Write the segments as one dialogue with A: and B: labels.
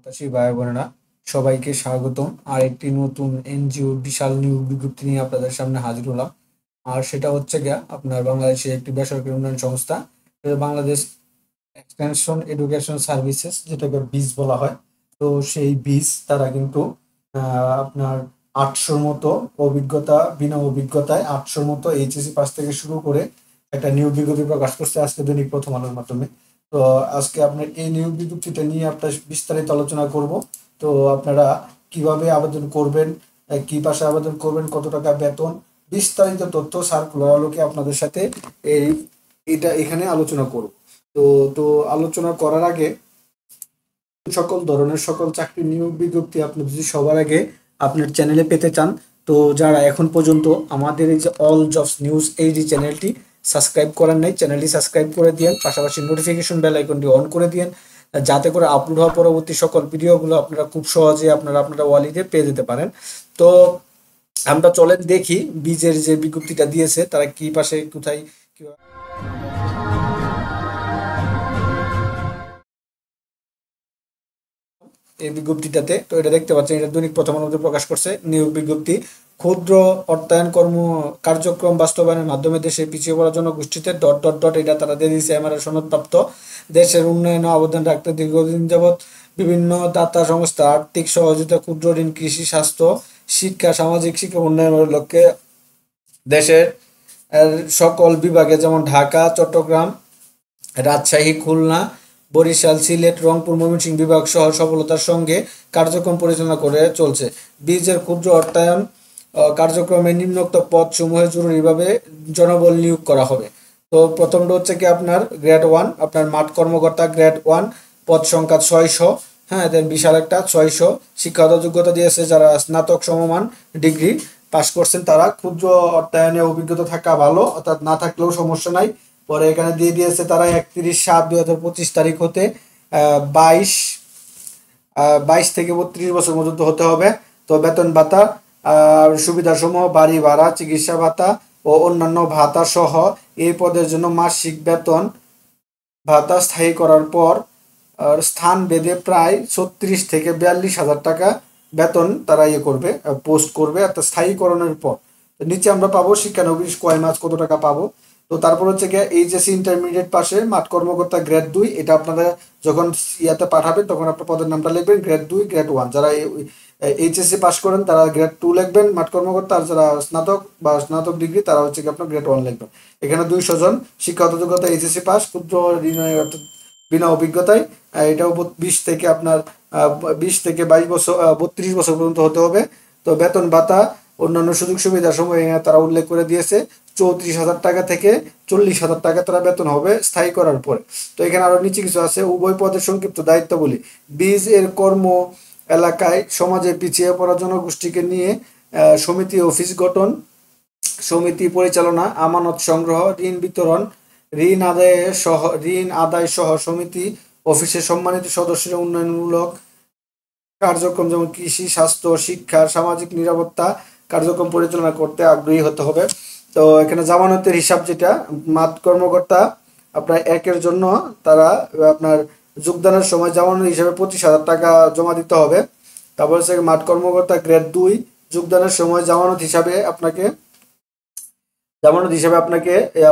A: প্রত্যাশী ভাই বোনেরা, সবাইকে স্বাগতম। আর একটি নতুন এনজিও বিশাল নিয়োগ বিজ্ঞপ্তি নিয়ে আপনাদের সামনে হাজির হলাম। আর সেটা হচ্ছে গিয়া আপনার বাংলাদেশের একটি বেসরকারি উন্নয়ন সংস্থা, বাংলাদেশ এক্সটেনশন এডুকেশন সার্ভিসেস, যেটাকে বিস বলা হয়। তো সেই বিস তারা কিন্তু আপনার 800 মতো অভিজ্ঞতা, বিনা অভিজ্ঞতায় 800 মতো এইচএসসি পাস থেকে শুরু করে একটা নিয়োগ বিজ্ঞপ্তি প্রকাশ করছে আজকে দৈনিক প্রথম আলোর মাধ্যমে। তো আজকে আপনার এই নিয়োগ বিজ্ঞপ্তিটা নিয়ে আপনার বিস্তারিত আলোচনা করব। তো আপনারা কিভাবে আবেদন করবেন, কি পাশে আবেদন করবেন, কত টাকা বেতন, বিস্তারিত তথ্য সার্কুলার আলোকে আপনাদের সাথে এই এটা এখানে আলোচনা করব। তো তো আলোচনা করার আগে, সকল ধরনের সকল চাকরি নিয়োগ বিজ্ঞপ্তি আপনি যদি সবার আগে আপনার চ্যানেলে পেতে চান, তো যারা এখন পর্যন্ত আমাদের এই যে অল জবস নিউজ এই যে চ্যানেলটি সাবস্ক্রাইব করেন নাই, চ্যানেলটি সাবস্ক্রাইব করে দিয়েন, পাশাপাশি নোটিফিকেশন বেল আইকনটি অন করে দিয়েন, যাতে করে আপলোড হওয়া পরবর্তী সকল ভিডিওগুলো আপনারা খুব সহজে আপনারা ওয়ালিতে পেয়ে যেতে পারেন। তো আমরা চলেন দেখি বীজের যে বিজ্ঞপ্তিটা দিয়েছে তারা কি পাশে কোথায় কিভাবে। এই বিজ্ঞপ্তিটাতে তো এটা দেখতে পাচ্ছেন, এটা দৈনিক প্রথম আলোতে প্রকাশ করছে নিয়োগ বিজ্ঞপ্তি। ক্ষুদ্র অর্থায়ন কার্যক্রম বাস্তবায়নের মাধ্যমে দেশে পিছিয়ে পড়ার জন্য গোষ্ঠীতে ডট ডট ডট এটা তারা দিয়ে দিয়েছে এমআরএ সনদপ্রাপ্ত দেশের উন্নয়নে অবদান রাখতে দীর্ঘদিন যাবৎ বিভিন্ন দাতা সংস্থা আর্থিক সহযোগিতা, ক্ষুদ্র ঋণ, কৃষি, স্বাস্থ্য, শিক্ষা, সামাজিক শিক্ষা উন্নয়নের লক্ষ্যে দেশের সকল বিভাগে যেমন ঢাকা, চট্টগ্রাম, রাজশাহী, খুলনা, বরিশাল, সিলেট, রংপুর, ময়মনসিংহ বিভাগ সহ সফলতার সঙ্গে কার্যক্রম পরিচালনা করে চলছে। বীজের ক্ষুদ্র অর্থায়ন কার্যক্রমে নিম্নোক্ত পদ সমূহে জরুরিভাবে জনবল নিয়োগ করা হবে। তো প্রথমটা হচ্ছে কি আপনার গ্রেড 1, আপনার মাঠ কর্মকর্তা গ্রেড 1, পদ সংখ্যা 600। হ্যাঁ, দেন বিশাল একটা 600। শিক্ষাগত যোগ্যতা দিয়েছে যারা স্নাতক সমমান ডিগ্রি পাস করছেন তারা, ক্ষুদ্র অর্থায়নে অভিজ্ঞতা থাকা ভালো, অর্থাৎ না থাকলেও সমস্যা নাই। পরে এখানে দিয়ে দিয়েছে তারা 31/7/2025 তারিখ হতে 22 22 থেকে 32 বছর পর্যন্ত হতে হবে। তো বেতন ভাতা আর সুবিধাসমূহ বাড়ি ভাড়া, চিকিৎসা ভাতা ও অন্যান্য ভাতা সহ এই পদের জন্য মাসিক বেতন ভাতা স্থায়ী করার পর স্থান ভেদে প্রায় 36 থেকে 42 হাজার টাকা বেতন তারা করবে, পোস্ট করবে অর্থাৎ স্থায়ীকরণের পর। তো নিচে আমরা পাবো শিক্ষানবিশ কয় মাস কত টাকা পাবো। তো তারপর হচ্ছে গিয়ে এইচএসসি ইন্টারমিডিয়েট পাশে মাঠ কর্মকর্তা গ্রেড 2, এটা আপনারা যখন ইয়াতে পাঠাবেন তখন আপনার পদের নামটা লিখবেন গ্রেড 2, গ্রেড 1। যারা এইচএসসি পাস করেন তারা গ্রেড 2 লিখবেন মাঠ কর্মকর্তা, আর যারা স্নাতক বা স্নাতক ডিগ্রি তারা হচ্ছে কি আপনার গ্রেড 1 লিখবেন। এখানে 200 জন, শিক্ষাগত যোগ্যতা এইচএসসি পাস, ক্ষুদ্র ঋণ বিনা অভিজ্ঞতায়, এটাও 20 থেকে আপনার 20 থেকে 22 বছর 32 বছর পর্যন্ত হতে হবে। তো বেতন ভাতা অন্যান্য সুযোগ সুবিধা সময় তারা উল্লেখ করে দিয়েছে 34,000 টাকা থেকে 40,000 টাকা তারা বেতন হবে স্থায়ী করার পরে। তো এখানে আরো নিচে কিছু আছে, উভয় পদের সংক্ষিপ্ত দায়িত্বাবলী। বীজ এর কর্ম এলাকায় সমাজে পিছিয়ে পড়া জনগোষ্ঠীকে নিয়ে সমিতি অফিস গঠন, সমিতি পরিচালনা, আমানত সংগ্রহ, ঋণ বিতরণ, ঋণ আদায় সহ সমিতি অফিসের সম্মানিত সদস্যরা উন্নয়নমূলক কার্যক্রম যেমন কৃষি, স্বাস্থ্য, শিক্ষা, সামাজিক নিরাপত্তা কার্যক্রম পরিচালনা করতে আগ্রহী হতে হবে। তো এখানে জামানতের হিসাব যেটা মাঠ কর্মকর্তা আপনার একের জন্য তারা আপনার যোগদানের সময় জামানত হিসাবে 25,000 টাকা জমা দিতে হবে। তারপর হচ্ছে মাঠ কর্মকর্তা গ্রেড 2 যোগদানের সময় জামানত হিসাবে আপনাকে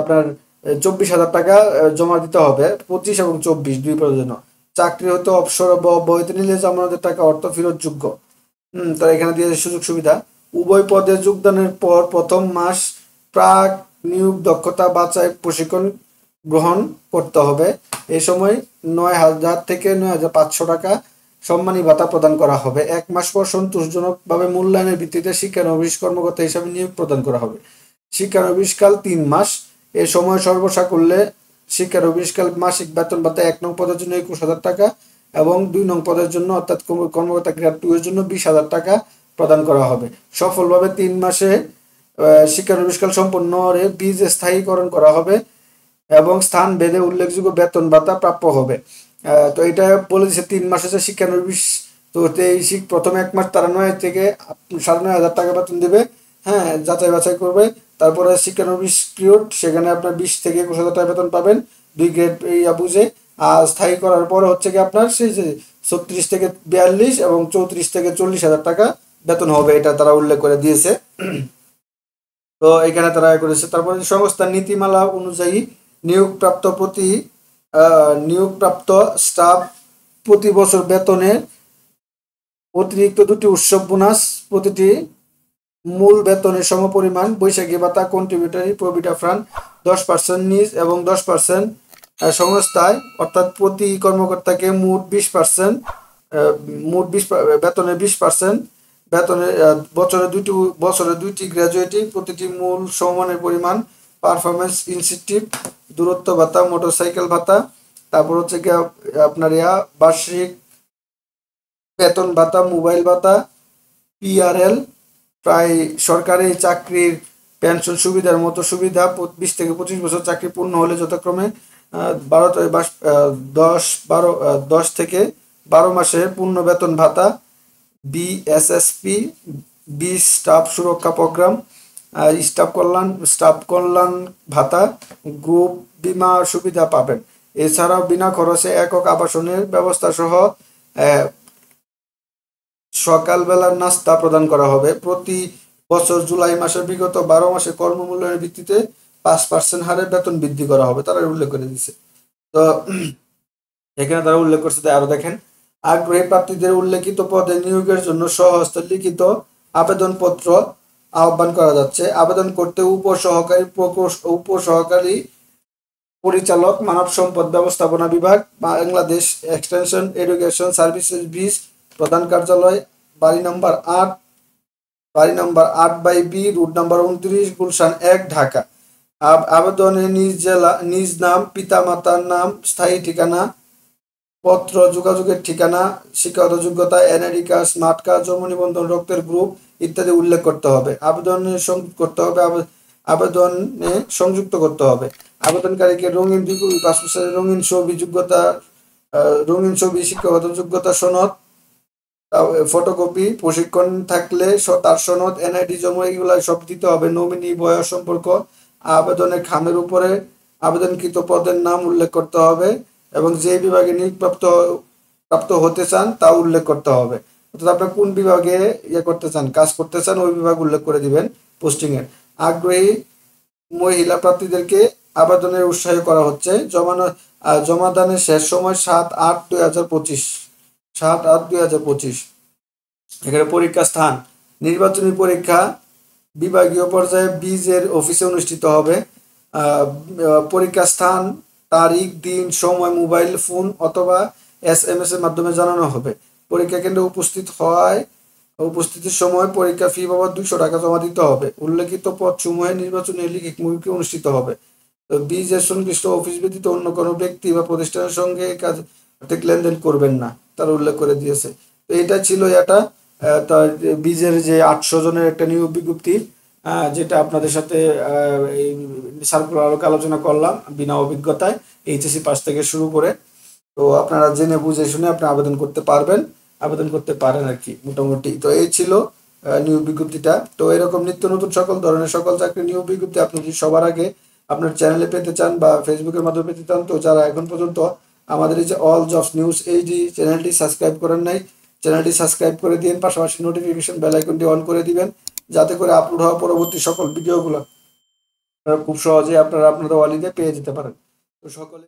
A: আপনার 24,000 টাকা জমা দিতে হবে, 25 এবং 24 দুই পদের জন্য। চাকরি হতে অবসর বা অব্যাহতি নিলে জামানতের টাকা অর্থ ফেরতযোগ্য। তার এখানে দিয়েছে সুযোগ সুবিধা। উভয় পদে যোগদানের পর প্রথম মাস প্রাক নিয়োগ দক্ষতা বাছাই প্রশিক্ষণ গ্রহণ করতে হবে। এই সময় 9,000 থেকে 9,500 টাকা সম্মানী ভাতা প্রদান করা হবে। 1 মাস পর সন্তোষজনকভাবে মূল্যায়নের ভিত্তিতে শিক্ষানবিশ কর্মকর্তা হিসাবে নিয়োগ প্রদান করা হবে। শিক্ষানবিশকাল 3 মাস। এ সময় সর্বসাকুল্যে শিক্ষানবিশকাল মাসিক বেতন ভাতা 1 নং পদের জন্য 21,000 টাকা এবং 2 নং পদের জন্য অর্থাৎ কর্মকর্তা গ্রেড 2 এর জন্য 20,000 টাকা প্রদান করা হবে। সফলভাবে 3 মাসে শিক্ষানবিশকাল সম্পন্ন হলে বীজ স্থায়ীকরণ করা হবে এবং স্থান ভেদে উল্লেখযোগ্য বেতন ভাতা প্রাপ্য হবে। তো এটা বলে দিচ্ছে 3 মাস হচ্ছে শিক্ষানবিশ। তো এই প্রথম 1 মাস তারা 9 থেকে 9,500 টাকা বেতন দেবে। হ্যাঁ, যাচাই বাছাই করবে। তারপরে শিক্ষানবিশ পিরিয়ড, সেখানে আপনার 20 থেকে 21,000 টাকা বেতন পাবেন 2 গ্রেড বুঝে। আর স্থায়ী করার পরে হচ্ছে কি আপনার সেই যে 36 থেকে 42 এবং 34 থেকে 40,000 টাকা বেতন হবে, এটা তারা উল্লেখ করে দিয়েছে। তো এখানে তারা করেছে। তারপরে সংস্থার নীতিমালা অনুযায়ী নিয়োগপ্রাপ্ত নিয়োগপ্রাপ্ত স্টাফ প্রতি বছর বেতনে অতিরিক্ত 2টি উৎসব বোনাস, প্রতিটি মূল বেতনের সমপরিমাণ, বৈশাখী ভাতা, কন্ট্রিবিউটরি প্রভিডেন্ট ফান্ড 10% নিজ এবং 10% সংস্থায়, অর্থাৎ প্রতি কর্মকর্তাকে মোট 20%, বেতনের 20%, বেতনের বছরে দুইটি গ্র্যাজুয়েটি, প্রতিটি মূল সমমানের পরিমাণ, পারফরমেন্স ইনসেন্টিভ, দূরত্ব ভাতা, মোটরসাইকেল ভাতা, তারপর হচ্ছে কি আপনার বার্ষিক বেতন ভাতা, মোবাইল ভাতা, পিআরএল, প্রায় সরকারি চাকরির পেনশন সুবিধার মতো সুবিধা, 20 থেকে 25 বছর চাকরি পূর্ণ হলে যথাক্রমে 10 থেকে 12 মাসের পূর্ণ বেতন ভাতা, বিএসএসপি, বি স্টাফ সুরক্ষা প্রোগ্রাম, স্টাফ কল্যাণ ভাতা, গ্রুপ বীমা সুবিধা পাবেন। এছাড়াও বিনা খরচে একক আবাসনের ব্যবস্থা সহ সকালবেলার নাস্তা প্রদান করা হবে। প্রতি বছর জুলাই মাসের বিগত 12 মাসের কর্মমূল্যায়নের ভিত্তিতে 5% হারে বেতন বৃদ্ধি করা হবে, তারা উল্লেখ করে দিচ্ছে। তো এখানে তারা উল্লেখ করছে, আরো দেখেন, আগ্রহী প্রার্থীদের উল্লেখিত পদে নিয়োগের জন্য স্বহস্তে লিখিত আবেদনপত্র আহ্বান করা যাচ্ছে। আবেদন করতে উপসহকারী পরিচালক, মানব সম্পদ ব্যবস্থাপনা বিভাগ, Bangladesh extension education services bridge প্রধান কার্যালয়, বাড়ি number 8/B, route number 29, Gulshan 1, Dhaka. আবেদনে নিজ নাম, পিতা মাতার নাম, স্থায়ী ঠিকানা পত্র, যোগাযোগের ঠিকানা, শিক্ষাগত যোগ্যতা, এনআইডি কার্ড, স্মার্ট কার্ড, জন্ম নিবন্ধন, রক্তের গ্রুপ ইত্যাদি উল্লেখ করতে হবে। আবেদনে সংযুক্ত করতে হবে। আবেদনকারীকে রঙিন পাসপোর্ট সাইজের রঙিন ছবি, শিক্ষাগত যোগ্যতা সনদ, ফটোকপি, প্রশিক্ষণ থাকলে তার সনদ, এনআইডি জমা, এগুলো সব দিতে হবে। নমিনি, বয়স সম্পর্ক, আবেদনের খামের উপরে আবেদনকৃত পদের নাম উল্লেখ করতে হবে এবং যে বিভাগে প্রাপ্ত হতে চান তা উল্লেখ করতে হবে। অর্থাৎ আপনি কোন বিভাগে করতে চান, কাজ করতে চান, ওই বিভাগ উল্লেখ করে দিবেন পোস্টিং এর। আগ্রহী মহিলা প্রার্থীদেরকে আবেদনের উৎসাহিত করা হচ্ছে। জমাদানের শেষ সময় 7/8/2025। এখানে পরীক্ষা স্থান, নির্বাচনী পরীক্ষা বিভাগীয় পর্যায়ে বীজের অফিসে অনুষ্ঠিত হবে। পরীক্ষা স্থান, তারিখ, দিন, সময় মোবাইল ফোন অথবা SMS এর মাধ্যমে জানানো হবে। পরীক্ষা কেন্দ্রে উপস্থিতির সময় পরীক্ষা ফি বাবদ 200 টাকা জমা দিতে হবে। উল্লেখিত পদসমূহে নির্বাচনী লিখিত মুখে অনুষ্ঠিত হবে। বীজের সংশ্লিষ্ট অফিস ব্যতীত অন্য কোনো ব্যক্তি বা প্রতিষ্ঠানের সঙ্গে কাজ লেনদেন করবেন না, তারা উল্লেখ করে দিয়েছে। তো এটা ছিল তার বীজের যে 800 জনের একটা নিয়োগ বিজ্ঞপ্তি, যেটা আপনাদের সাথে এই সার্কুলার আলোচনা করলাম বিনা অভিজ্ঞতায়, HSC পাস থেকে শুরু করে। তো আপনারা জেনে বুঝে শুনে আপনি আবেদন করতে পারেন আর কি মোটামুটি। তো এই ছিল নিয়োগ বিজ্ঞপ্তিটা। তো এরকম নিত্য নতুন সকল ধরনের সকল চাকরি নিয়োগ বিজ্ঞপ্তি আপনি যদি সবার আগে আপনার চ্যানেলে পেতে চান বা ফেসবুকের মাধ্যমে পেতে চান, তো যারা এখন পর্যন্ত আমাদের এই যে অল জবস নিউজ এইচডি চ্যানেলটি সাবস্ক্রাইব করেন নাই, চ্যানেলটি সাবস্ক্রাইব করে দিন, পাশাপাশি নোটিফিকেশন বেল আইকনটি অন করে দিবেন, যাতে করে আপলোড হওয়া পরবর্তী সকল ভিডিওগুলো খুব সহজে আপনারা আপনাদের ওয়ালিদে পেয়ে যেতে পারেন। তো সকলে